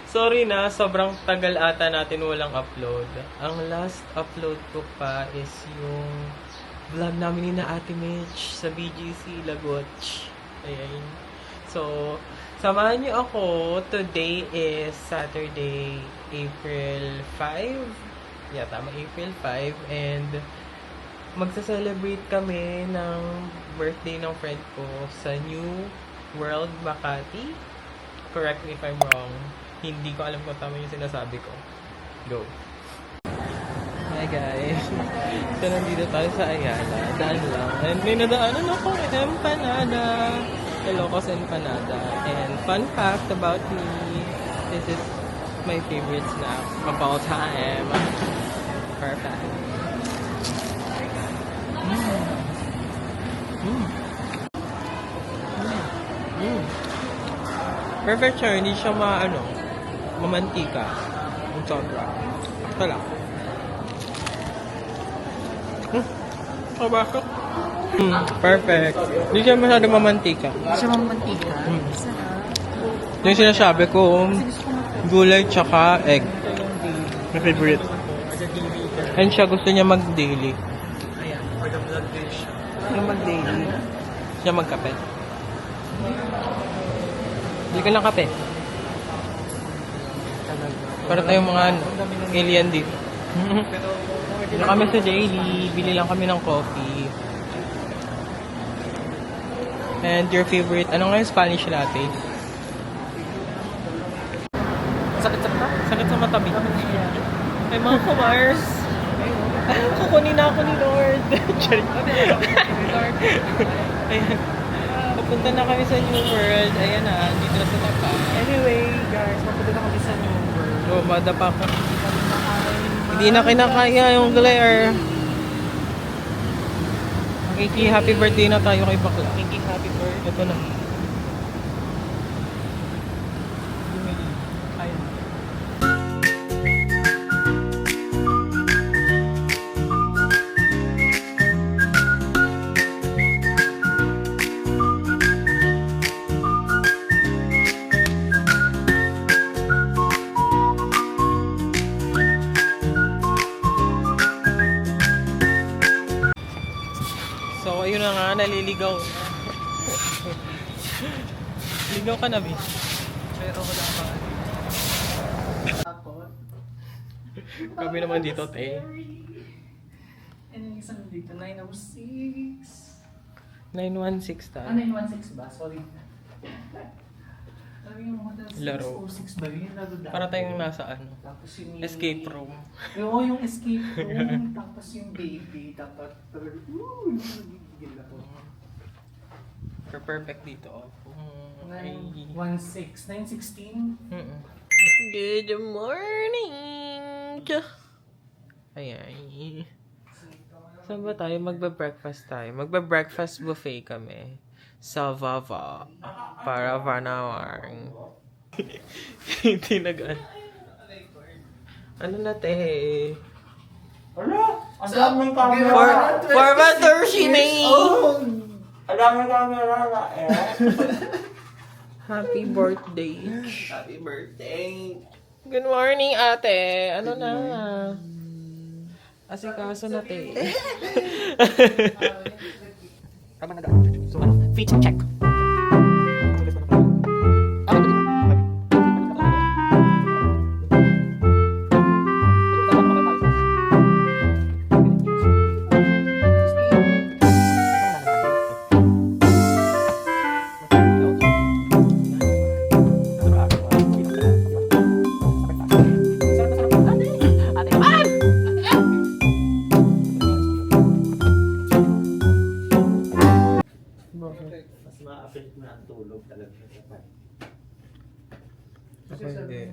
Sorry na, sobrang tagal ata natin walang upload. Ang last upload ko pa is yung vlog namin ni na Ate Mitch sa BGC Lagoch. Ayan. So, samahan niyo ako. Today is Saturday, April 5. Yeah, tama, April 5. And magsa-celebrate kami ng birthday ng friend ko sa New World Makati. Correct me if I'm wrong. Hindi ko alam kung tama yung sinasabi ko. Go. Hi guys. So nandito tayo sa Ayala. Daan lang. And may nadaanan ako empanada. Ilocos empanada. And fun fact about me, this is my favorite snack of all time. Perfect. Perfect siya, hindi siya mamantika. Ang sobra. Ito lang. Kabasok. Perfect. Hindi siya masyadong mamantika. Hindi siya mamantika. Sarap. Yung sinasabi ko, gulay tsaka egg. My favorite. And siya gusto niya mag-daily. Ayan, for the vlog din siya. Yung mag-daily. Siya magkape. Hindi ka lang kape. Para tayong mga alien dito. Dito kami sa daily. Bili lang kami ng coffee. And your favorite, ano nga yung Spanish latte? Sakit sa mata? Sakit sa matabi. Ay mga kumars. Kukunin na ako ni Lord. Charit. Ayan. Papunta na kami sa New World. Ayan na, dito na sa tapa. Anyway, guys, mapunta na kami sa New World. Oh, madapa ka. Hindi na kinakaya yung glare. Kiki, happy birthday na tayo kay Bakla. Thinking happy birthday. Ito na. Ayan. So, ayun na nga, naliligaw. Ligaw ka na, B. Pero wala pa. Tapos, Kami naman dito, te. and yung isang dito, 906. 916 tayo. 916 ba? Sorry. Sabi yung hotel Laro. 606 ba? Yung laro dati. Para tayong nasa Tapos yung escape room. Oo, yung escape room. Tapos yung baby. Dapat, gigil ako. Perfect dito. Ay. 916. 916? Good morning! Ayan. Saan ba tayo? Magba-breakfast tayo. Magba-breakfast buffet kami. Sa Vava. Para Vanawang. Hindi ano na, te? Ala! Ang dami ng camera! For Matushime! Ang dami ng camera na eh. Happy birthday. Happy birthday! Good morning, ate. Ano na? Asikaso na, te. Tama na daan. So, ano? Feature check. Mas ma-affect na ang tulog talaga sa tapat. Ako hindi.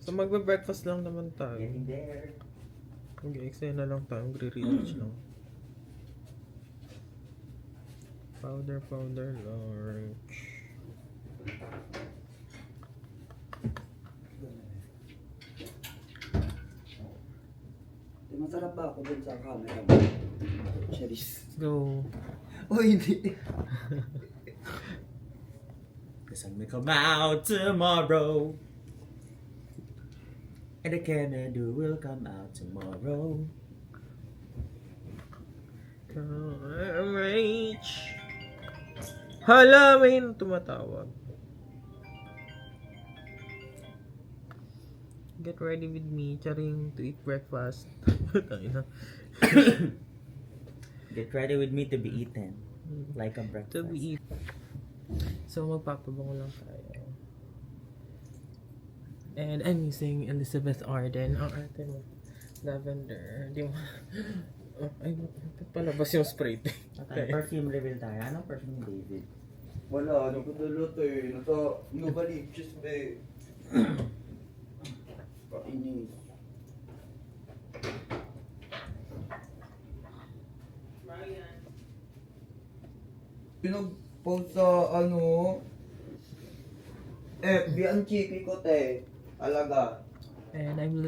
So magbe-breakfast lang naman tayo. Getting there. Mag-extend na lang tayo. Magre-reach lang. Powder lunch. Masarap ba ako dun sa camera? Cheris. Go. Oh, hindi. The sun may come out tomorrow. And the Canada will come out tomorrow. Rage. Hala, may tumatawag. Get ready with me, charing, to eat breakfast. Tangina. Get ready with me to be eaten. Like a breakfast. To be eat. So, magpapabango lang tayo. And I'm using Elizabeth Arden. Ang arte mo. Lavender. Di mo. Oh, ay, palabas yung spray. Okay, perfume reveal tayo. Anong perfume ni David? Wala, nagpadulot eh. Nasa Novaliches be. Kainis. Pinag-post sa FB ang chiki ko te. Alaga. And I'm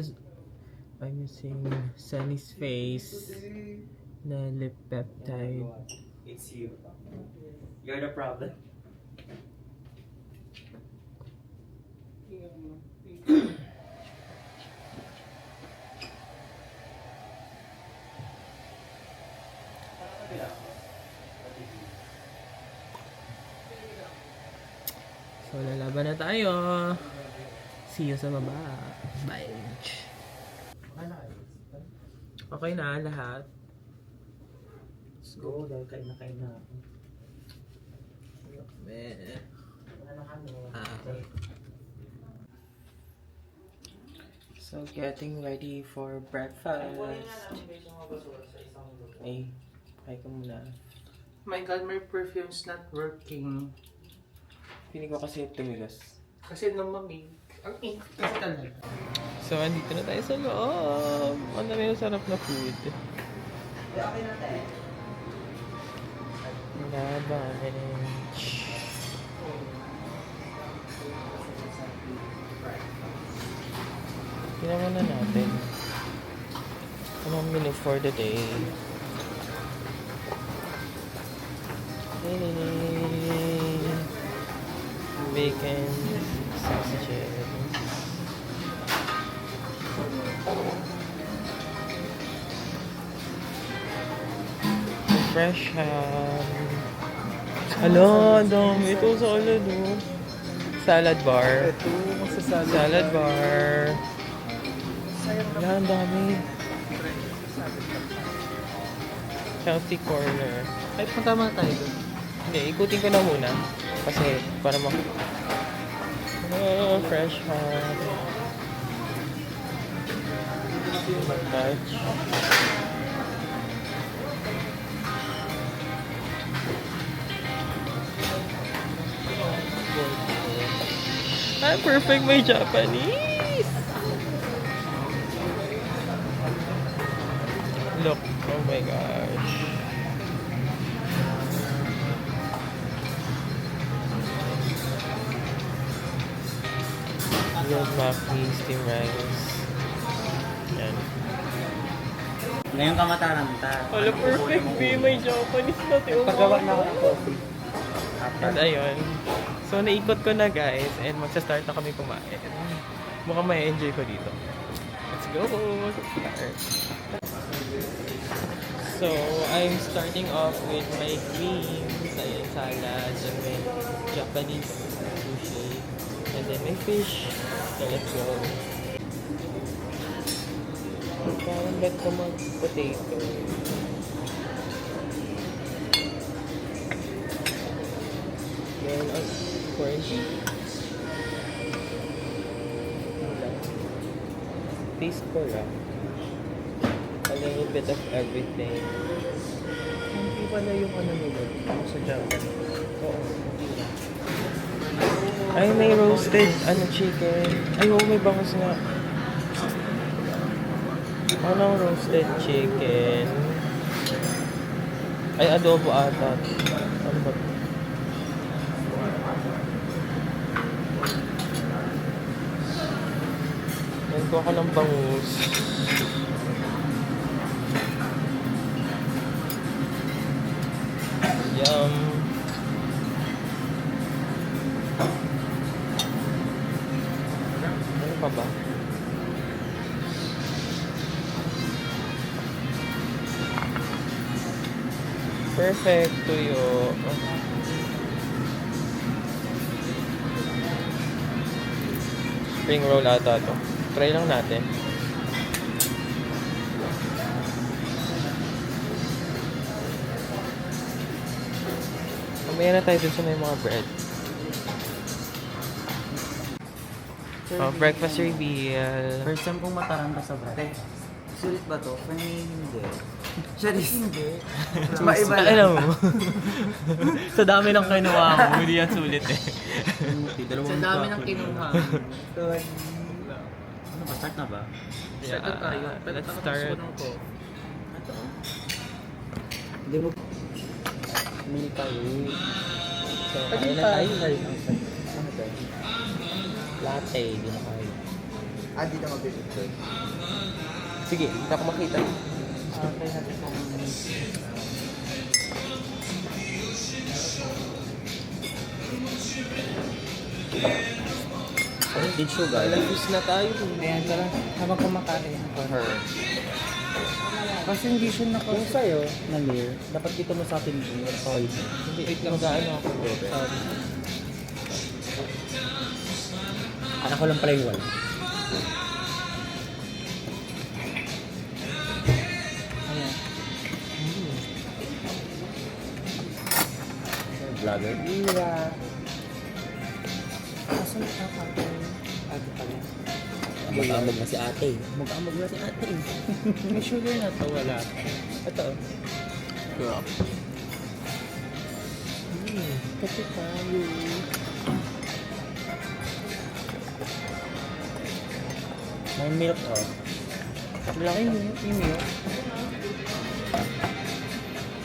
using Sunny's Face na lip peptide. It's you. You're the problem. So, lalaban na tayo. See you sa baba. Bye. Okay na lahat. Let's go. Dahil kain na ako. So, getting ready for breakfast. Ay, ay ka muna. My God, my perfume's not working. Pinig ko kasi tumigas. Kasi namamig. Ang ink kasi talaga. So, andito na tayo sa loob. Ang dami yung sarap na food. Lunch. Tingnan na natin. Anong menu for the day? Bacon, sausages. Fresh ham. Hala, ang dami. Ito salad, oh. Salad bar. Ito, masasalad. Salad bar. Hala, ang dami. Healthy corner. Ay, punta muna tayo doon. Hindi, ikutin ko na muna. Kasi, para oh, fresh ham. Touch. Ah, perfect, may Japanese! Look, oh my gosh. Grilled mackerel, steamed rice. Yan. Ngayon ka mataranta. Wala, perfect, B. May Japanese na, Paggawa na ako ng coffee. And ayun. So, naikot ko na guys and magsa-start na kami kumain. Mukhang may enjoy ko dito. Let's go! Start! So, I'm starting off with my greens. Ayan, salad. And may Japanese sushi. And then may fish. So, let's go. Parang ba't ko mag-potato? Then, corn beef. Taste ko lang. A little bit of everything. Hindi pala yung nila sa Japan. Oo. Ay, may roasted chicken. Ay, oo, may bangus nga. Anong roasted chicken? Ay, adobo ata. Ano ba? Nagkuha ka ng bangus. Yum. Ano pa ba? Perfect tuyo. Spring roll ata to. Try lang natin. Mamaya na tayo dun sa may mga bread. Oh, breakfast reveal. First time kong mataranta sa bread. Sulit ba to? Kung hindi. Charis. Hindi. Maiba lang. Alam mo. Sa dami ng kinuha mo, hindi yan sulit eh. Sa dami ng kinuha. Ano ba? Start na ba? Yeah, Start na tayo. let's start. Hindi mo... Mili tayo. So, Pwede kaya na pa. tayo. Ano ba? Latte. Di na kayo. Di na mag-picture. Sige, hindi ako makita. Okay, natin po. Did sugar? Alas na tayo. Ayan, tara. Habang kumakain. For her. Kasi hindi siya Kung sa'yo, Namir, dapat dito mo sa atin yung oil. Hindi, wait lang gaano ako. Sorry. Anak ko lang pala yung wala. Ayan. Vlogger. Ira. Asan ka pa? Ate pala. Mag-amog na si ate. Mag-amog na si ate. May sugar na to, wala. Ito. Girl. Kasi tayo. May milk oh. Ay, milk.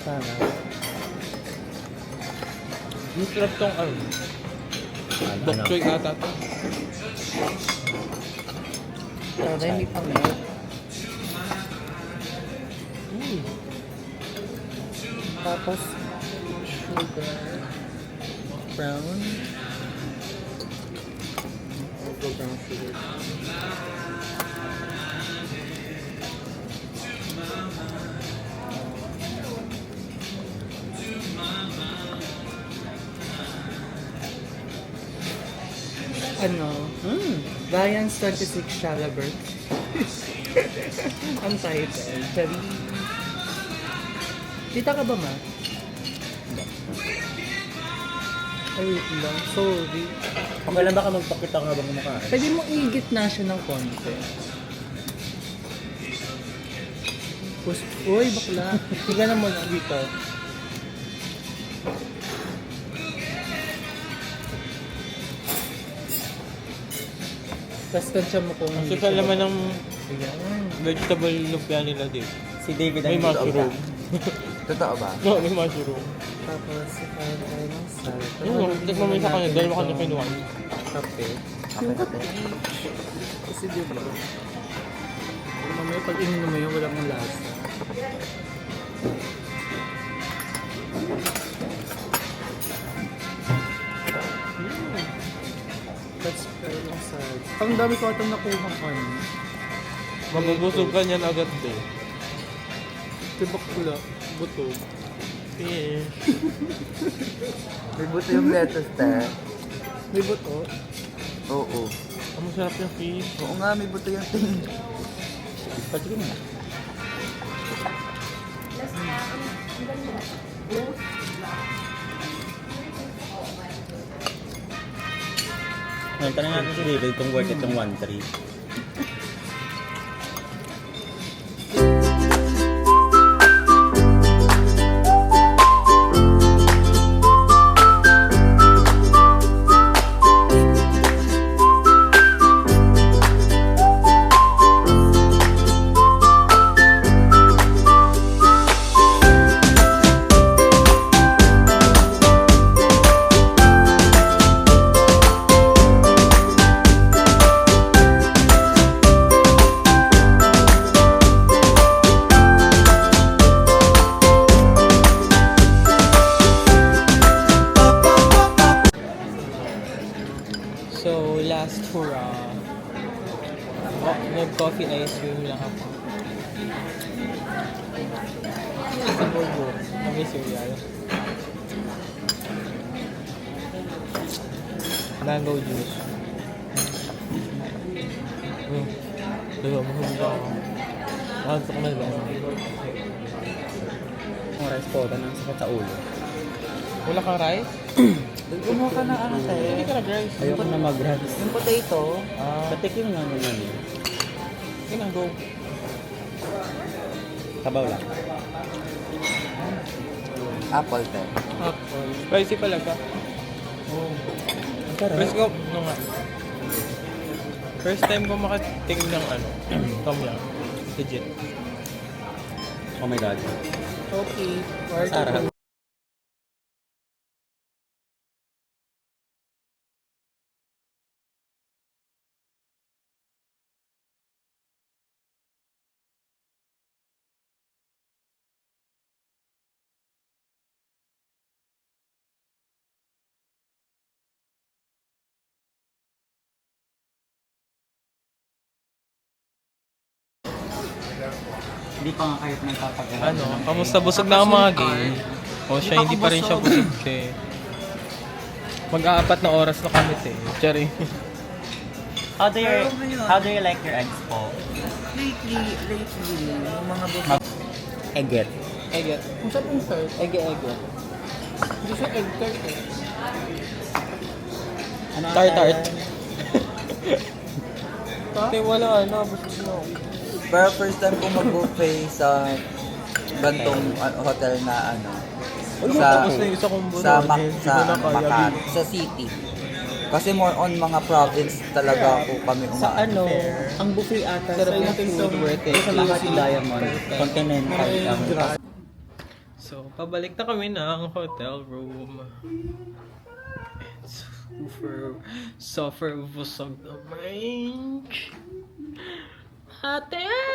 Sana. Yung sarap tong ano. Bok choy ata to. Tara, hindi pa milk. Tapos, sugar. Brown. Brown sugar. Ano? Ryan's 26 Shalabert. Ang title. Chari. Tita ka ba, ma? Ay, wait lang. Sorry. Okay lang ba ka magpakita ka habang kumakain? Pwede mo igit na siya ng konti. Uy, bakla. Tignan mo na dito. Tapos tansya mo kung Kasi sa laman ng Ayan. vegetable lumpia nila dito. Si David May ang mushroom. Totoo ba? No, may mushroom. Tapos, kain tayo ng salad. Yung, tikman mo yung sa kanya, dalawa kanya kinuha. Kape. Okay na to. Kasi di ba? Mamaya pag ininom mo yun, walang lasa. Let's try yung salad. Ang dami ko atang nakuha ano. Mabubusog ka niyan agad eh. Tibak pula. Buto. Fish. May buto yung lettuce, te. May buto. Oo. Ang masarap yung fish. Oo nga, may buto yung ting. Patigin mo. Ngayon, tanong natin si David kung worth it yung 1-3. So, last hurrah. Nag-coffee ice cream lang ako. Sa bobo. Kami cereal. Mango juice. Diba, mahulog ako. Gusto ko na ba? Ang rice po, nang sakit sa ulo. Wala kang rice? Kumuha ka na ate. Hindi ka nag-rice. Ayoko na mag-rice. Yung potato, Patikim nga naman eh. Yun ang go. Sabaw lang. apple te. Apple. Spicy pala ka. First ko, no nga. First time ko makatikim ng tom yum. Legit. Oh my God. Okay. Sarap. Hindi pa nga kayo nagpapag-aral. Kamusta busog na ang mga game? O siya, hindi pa rin siya busog siya. Mag-aapat na oras na kami Charing. How do you like your eggs po? Lately, yung mga buka. Eget. Eget. Kung saan yung third? Eget. Hindi siya egg tart eh. Ano ang Tart. Ha? Hindi, wala busog na ako. Pero first time ko mag-buffet sa gantong hotel na Tapos na yung isa kong Makati, sa city. Kasi more on mga province talaga po kami Sa ang buffet ata Sarap sa yung yung food worth it. Sa Makati Diamond, Continental ang So, pabalik na kami ng hotel room. And super busog naman. Ate!